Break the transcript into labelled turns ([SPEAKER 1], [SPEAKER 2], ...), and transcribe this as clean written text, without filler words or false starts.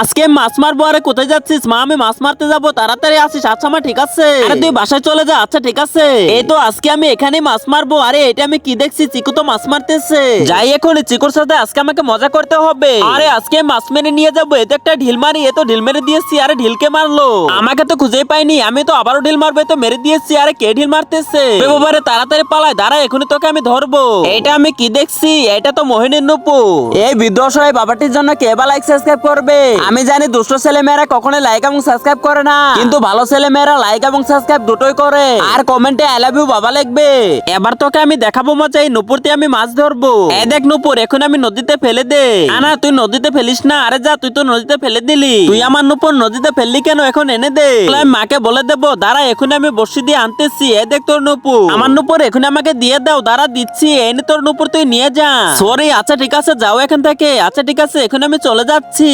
[SPEAKER 1] আজকে মাছ মারবো। আরে কোথায় যাচ্ছিস মা? আমি মাছ মারতে যাবো, তাড়াতাড়ি আসিস। আচ্ছা মা ঠিক আছে। আরে তুই বাসায় চলে যা। আচ্ছা ঠিক আছে। এই তো আজকে আমি এখানে মাছ মারবো। আরে এটা আমি কি দেখছি, চিকু তো মাছ মারতেছে। যাই এখন চিকুর সাথে আজকে আমাকে মজা করতে হবে। আরে আজকে মাছ মেরে নিয়ে যাবো। এ তো একটা ঢিল মারি, এ তো ঢিল মেরে দিয়েছি। আরে ঢিলকে মারলো, আমাকে তো খুঁজেই পাইনি। আমি তো আবারও ঢিল মারবো, এ তো মেরে দিয়েছি। আরে কে ঢিল মারতেছে? বাবারে তাড়াতাড়ি পালায়, দাঁড়া এখনই তোকে আমি ধরবো। এটা আমি কি দেখছি? এটা তো মোহিনীর নুপুর। এই বিদ্যুৎসহায় বাবাটির জন্য কে বা লাইক সাবস্ক্রাইব করবে? আমি জানি দুষ্ট ছেলে মেয়েরা কখনো লাইক এবং সাবস্ক্রাইব করে না, কিন্তু ভালো ছেলে মেয়েরা লাইক এবং সাবস্ক্রাইব দুটোই করে। আর কমেন্টে আই লাভ ইউ বাবা লিখবে। এবার তোকে আমি দেখাবো মজা, এই নুপুরতে আমি মাছ ধরবো। এই দেখ নুপুর, এখন আমি নদীতে ফেলে দে। না তুই নদীতে ফেলিস না। আরে যা, তুই তো নদীতে ফেলে দিলি। তুই আমার নুপুর নদীতে ফেললি কেন? এখন এনে দে। আমি মাকে বলে দেবো। দাঁড়া এখন আমি বসি দিয়ে আনতেছি। এই দেখ তোর নুপুর। আমার নুপুর এখন আমাকে দিয়ে দাও। দাঁড়া দিচ্ছি। এনে তোর নুপুর তুই নিয়ে যা। সরি, আচ্ছা ঠিক আছে, যাও এখান থেকে। আচ্ছা ঠিক আছে, এখন আমি চলে যাচ্ছি।